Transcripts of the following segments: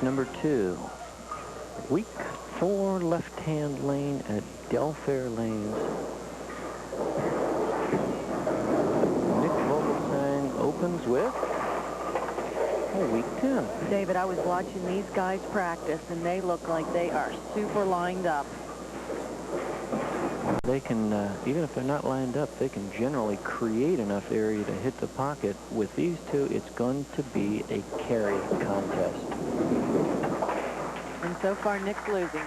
number 2. Week 4 left-hand lane at Delfair Lanes. Nick Vogelgesang opens with week 10. David, I was watching these guys practice, and they look like they are super lined up. They can, even if they're not lined up, they can generally create enough area to hit the pocket. With these two, it's going to be a carry contest. And so far, Nick's losing.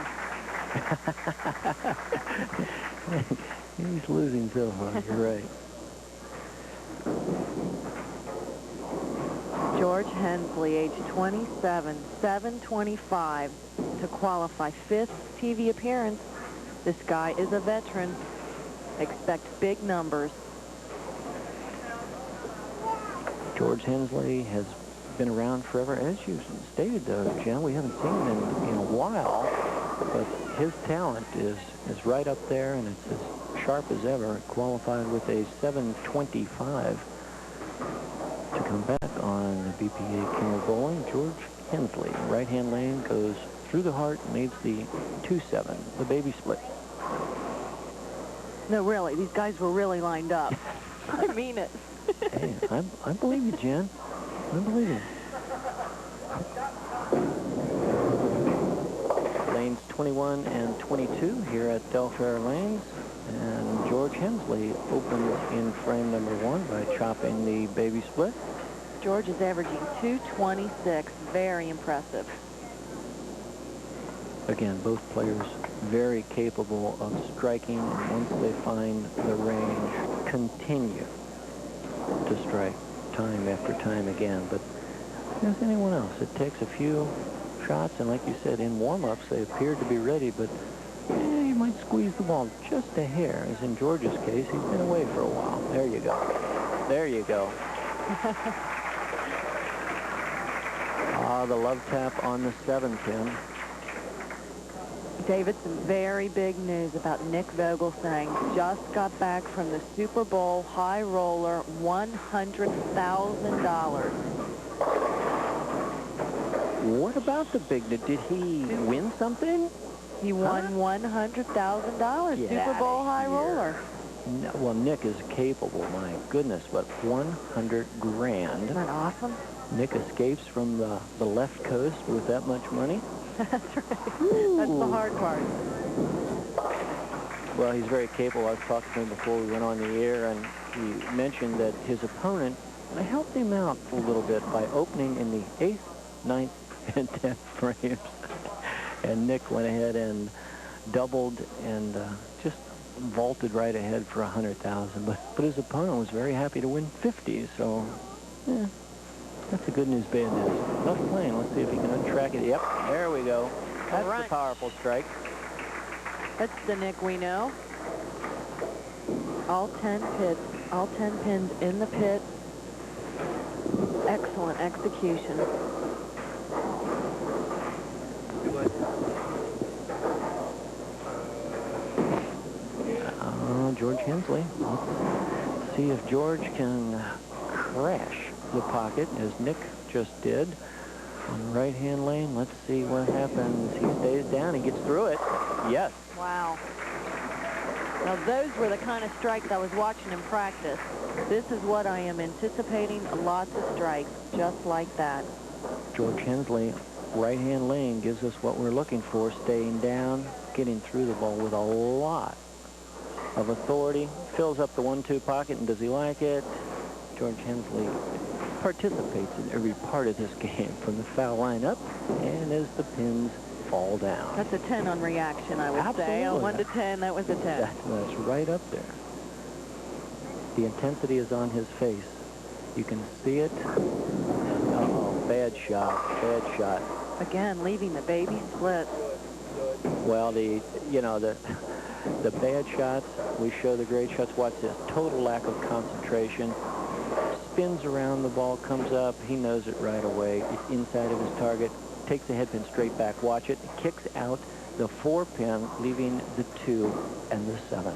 He's losing so far, you're right. George Hensley, age 27, 725 to qualify, 5th TV appearance. This guy is a veteran. Expect big numbers. George Hensley has been around forever. As you stated, though, Jen, we haven't seen him in a while, but his talent is right up there, and it's as sharp as ever. Qualified with a 725 to come back on the BPA King of Bowling. George Hensley, right-hand lane, goes through the heart, needs the 2-7, the baby split. No, really, these guys were really lined up. I mean it. Hey, I believe you, Jen. I believe you. Lanes 21 and 22 here at Delfair Lanes. And George Hensley opens in frame number 1 by chopping the baby split. George is averaging 226. Very impressive. Again, both players very capable of striking, and once they find the range, continue to strike time after time again. But as anyone else, it takes a few shots, and like you said, in warm-ups, they appeared to be ready, but you might squeeze the ball just a hair, as in George's case. He's been away for a while. There you go. There you go. The love tap on the 7-pin. David, some very big news about Nick Vogelgesang. Just got back from the Super Bowl high roller, $100,000. What about the big? Did he win something? He won $100,000, Super Bowl high roller. No, well, Nick is capable, my goodness, but 100 grand. Isn't that awesome? Nick escapes from the left coast with that much money. That's right. Ooh. That's the hard part. Well, he's very capable. I was talking to him before we went on the air, and he mentioned that his opponent helped him out a little bit by opening in the 8th, 9th, and 10th frames. And Nick went ahead and doubled and just vaulted right ahead for 100,000. But his opponent was very happy to win 50. So, yeah, that's a good news, bad news. Tough playing. Let's see if he can untrack it. Yep, there we go. That's the powerful strike. That's the Nick we know. All 10 pits, all 10 pins in the pit. Excellent execution. George Hensley. Let's see if George can crash the pocket, as Nick just did on the right-hand lane. Let's see what happens. He stays down. He gets through it. Yes. Wow. Now, those were the kind of strikes I was watching in practice. This is what I am anticipating, lots of strikes, just like that. George Hensley, right-hand lane, gives us what we're looking for, staying down, getting through the ball with a lot of authority, fills up the 1-2 pocket, and does he like it? George Hensley participates in every part of this game, from the foul line up and as the pins fall down. That's a 10 on reaction, I would say. On 1 to 10, that was a 10. That's right up there. The intensity is on his face. You can see it. Uh-oh, bad shot, bad shot. Again, leaving the baby split. Well, the bad shots, we show the great shots. Watch this, total lack of concentration. Spins around, the ball comes up, he knows it right away. It's inside of his target, takes the headpin straight back. Watch it, kicks out the 4-pin, leaving the 2 and the 7.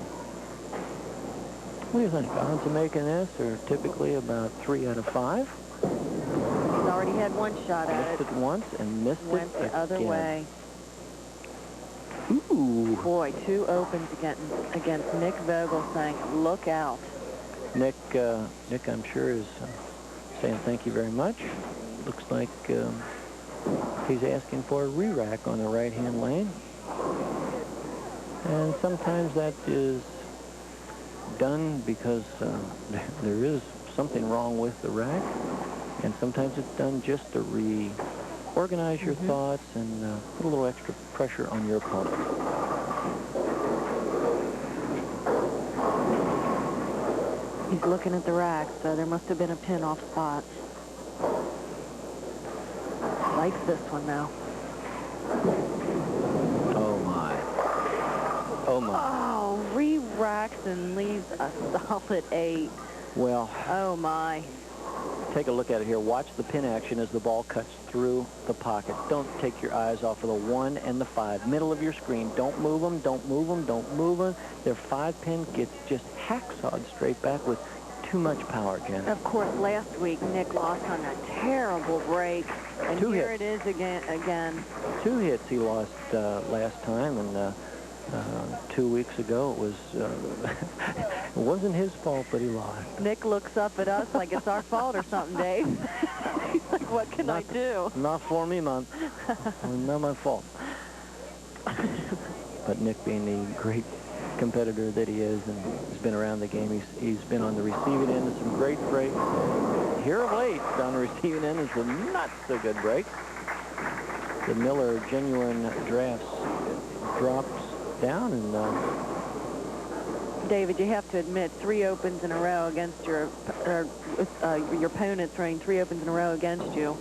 What do you think? Odds of making this are typically about 3 out of 5. He's already had one shot at Missed it. it once and missed Went it the other again. way. Ooh. Boy, 2 opens against Nick Vogelgesang. Look out. Nick, I'm sure, is saying thank you very much. Looks like he's asking for a re-rack on the right-hand lane. And sometimes that is done because there is something wrong with the rack. And sometimes it's done just to reorganize your thoughts and put a little extra pressure on your opponent. He's looking at the rack, so there must have been a pin off spot. Likes this one now. Oh my. Oh my. Oh, re-racks and leaves a solid 8. Well. Oh my. Take a look at it here. Watch the pin action as the ball cuts through the pocket. Don't take your eyes off of the 1 and the 5. Middle of your screen. Don't move them. Don't move them. Don't move them. Their 5-pin gets just hacksawed straight back with too much power, Jen. Of course, last week Nick lost on a terrible break, and here it is again. 2 hits he lost last time, and 2 weeks ago it was it wasn't his fault, but he lost. Nick looks up at us like it's our fault or something, Dave. He's like, what can I do? Not for me, man. Not my fault. But Nick, being the great competitor that he is and has been around the game, he's been on the receiving end of some great breaks. Here of late, on the receiving end is some not so good breaks. The Miller Genuine Drafts drops down, and David, you have to admit, 3 opens in a row against your opponent throwing 3 opens in a row against you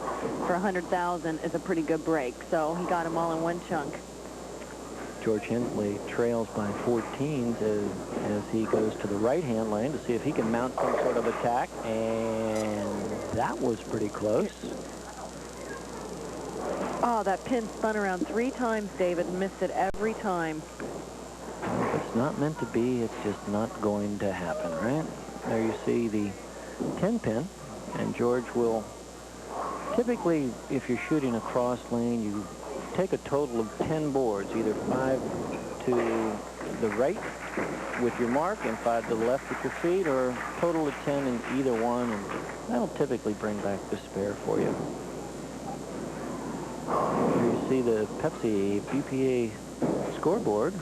for 100,000 is a pretty good break. So he got them all in one chunk. George Hensley trails by 14s as he goes to the right-hand lane to see if he can mount some sort of attack, and that was pretty close. Oh, that pin spun around 3 times, David, and missed it every time. If it's not meant to be, it's just not going to happen, right? There you see the 10-pin, and George will typically, if you're shooting a cross lane, you take a total of 10 boards, either 5 to the right with your mark and 5 to the left with your feet, or a total of 10 in either one, and that'll typically bring back the spare for you. Here you see the Pepsi BPA scoreboard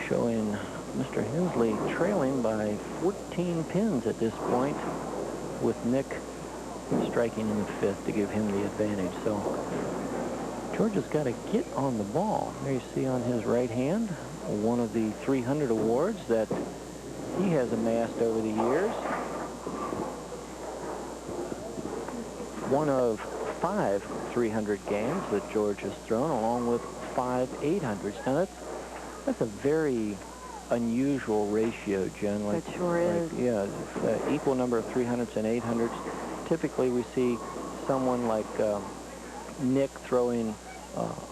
showing Mr. Hensley trailing by 14 pins at this point, with Nick striking in the 5th to give him the advantage. So George has got to get on the ball. There you see on his right hand one of the 300 awards that he has amassed over the years. One of 5 300 games that George has thrown, along with 5 800s. Now that's a very unusual ratio, Jen. It sure is. Yeah, equal number of 300s and 800s. Typically we see someone like Nick throwing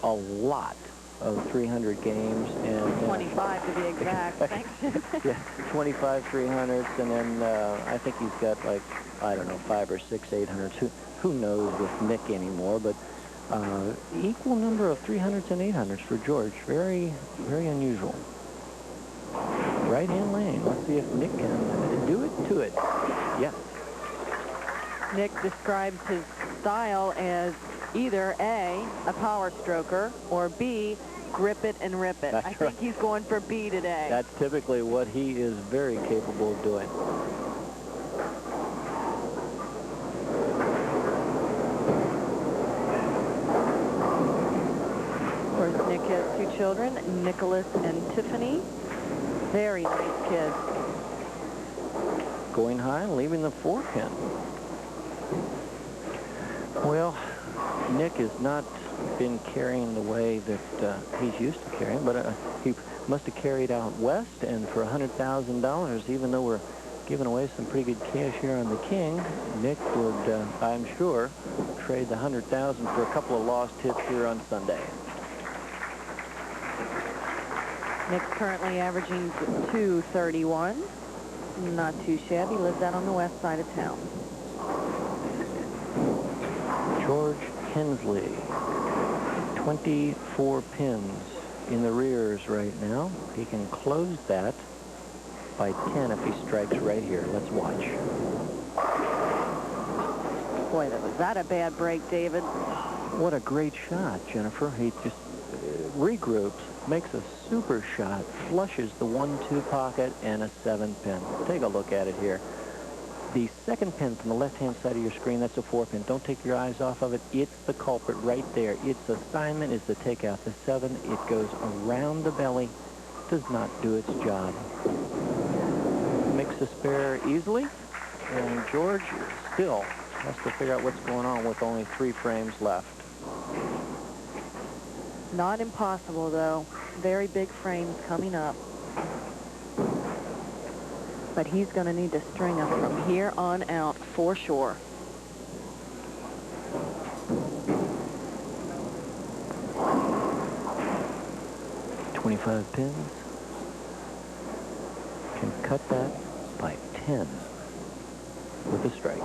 a lot of 300 games, and 25 to be exact. Thanks. yeah, 25 300s, and then I think he's got, like, I don't know, 5 or 6 800s. Who knows with Nick anymore? But equal number of 300s and 800s for George. Very, very unusual. Right-hand lane. Let's see if Nick can do it to it. Yes. Nick describes his style as either A, a power stroker, or B, grip it and rip it. I think he's going for B today. That's typically what he is very capable of doing. Of course, Nick has 2 children, Nicholas and Tiffany. Very nice kids. Going high and leaving the 4-pin. Well, Nick has not been carrying the way that he's used to carrying, but he must have carried out west, and for $100,000, even though we're giving away some pretty good cash here on the King, Nick would, I'm sure, trade the $100,000 for a couple of lost hits here on Sunday. Nick's currently averaging 231. Not too shabby. Lives out on the west side of town. George Hensley, 24 pins in the rears right now. He can close that by 10 if he strikes right here. Let's watch. Boy, was that a bad break, David? What a great shot, Jennifer. He just regroups, makes a super shot, flushes the 1-2 pocket, and a 7-pin. Take a look at it here. The second pin from the left-hand side of your screen, that's a 4-pin. Don't take your eyes off of it. It's the culprit right there. Its assignment is to take out the 7. It goes around the belly, does not do its job. Makes the spare easily, and George still has to figure out what's going on with only 3 frames left. Not impossible, though. Very big frames coming up. But he's going to need to string them from here on out for sure. .25 pins. Can cut that by 10 with a strike.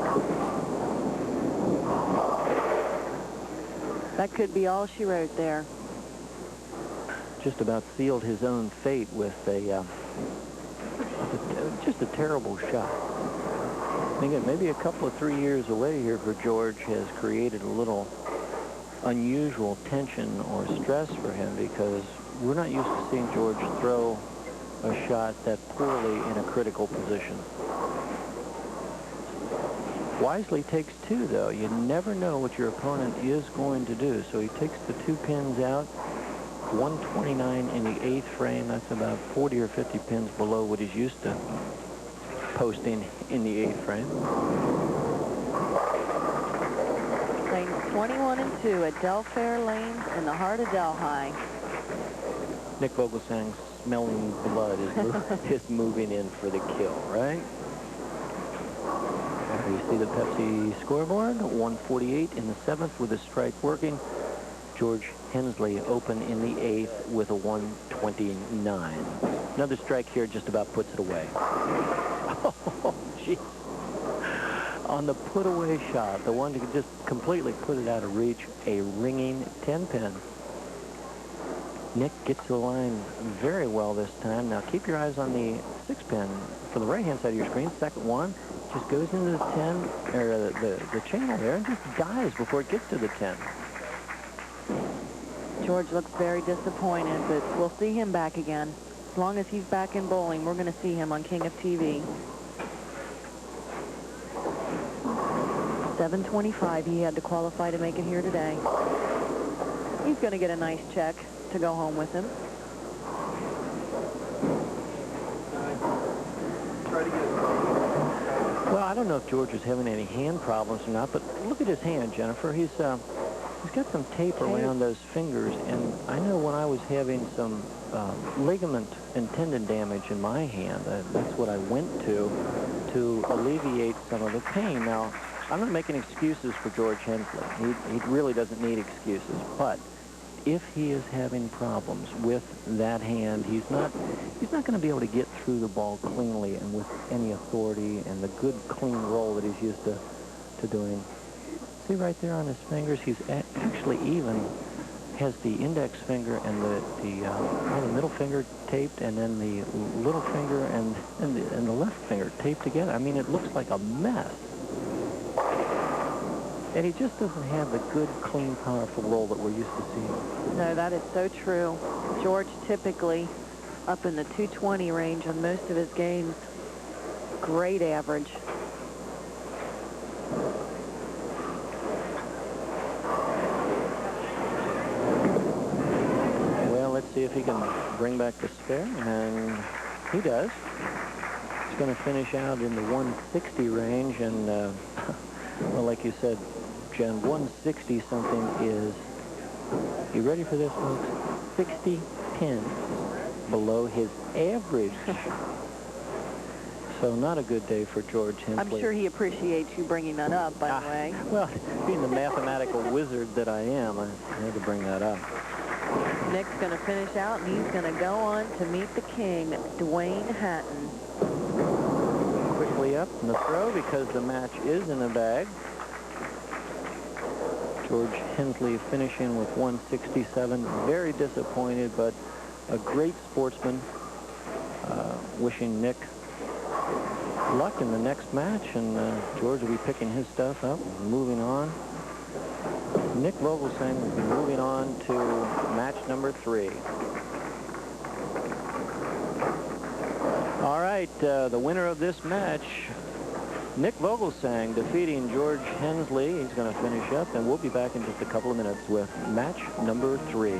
That could be all she wrote there. Just about sealed his own fate with just a terrible shot. And again, maybe a couple of 3 years away here for George has created a little unusual tension or stress for him, because we're not used to seeing George throw a shot that poorly in a critical position. Wisely takes 2, though. You never know what your opponent is going to do. So he takes the 2 pins out. 129 in the 8th frame. That's about 40 or 50 pins below what he's used to posting in the 8th frame. Lanes 21 and 2 at Delfair Lanes in the heart of Delhi. Nick Vogelgesang smelling blood is moving in for the kill, right? There you see the Pepsi scoreboard. 148 in the 7th with a strike working. George Hensley open in the 8th with a 129. Another strike here just about puts it away. Oh, gee. On the put-away shot, the one to just completely put it out of reach, a ringing 10-pin. Nick gets to the line very well this time. Now keep your eyes on the 6-pin for the right-hand side of your screen. Second one just goes into the 10, or the channel there, and just dies before it gets to the 10. George looks very disappointed, but we'll see him back again. As long as he's back in bowling, we're going to see him on King of TV. 725 he had to qualify to make it here today. He's going to get a nice check to go home with him. Well, I don't know if George is having any hand problems or not, but look at his hand, Jennifer. He's got some tape around those fingers, and I know when I was having some ligament and tendon damage in my hand, that's what I went to alleviate some of the pain. Now, I'm not making excuses for George Hensley. He really doesn't need excuses, but if he is having problems with that hand, he's not going to be able to get through the ball cleanly and with any authority and the good, clean roll that he's used to doing. See right there on his fingers, he's actually even has the index finger and the middle finger taped, and then the little finger and the left finger taped together. I mean, it looks like a mess. And he just doesn't have the good, clean, powerful roll that we're used to seeing. No, that is so true. George typically up in the 220 range on most of his games. Great average. Well, let's see if he can bring back the spare, and he does. He's going to finish out in the 160 range, and well, like you said, Jen, 160 something is, you ready for this, folks? 60 pins below his average. So not a good day for George Hensley. I'm sure he appreciates you bringing that up, by the way. Well, being the mathematical wizard that I am, I had to bring that up. Nick's going to finish out, and he's going to go on to meet the king, Dwayne Hatton. Quickly up in the throw because the match is in the bag. George Hensley finishing with 167. Very disappointed, but a great sportsman. Wishing Nick luck in the next match, and George will be picking his stuff up and moving on. Nick Vogelgesang will be moving on to match number 3. All right, the winner of this match, Nick Vogelgesang, defeating George Hensley. He's going to finish up, and we'll be back in just a couple of minutes with match number 3.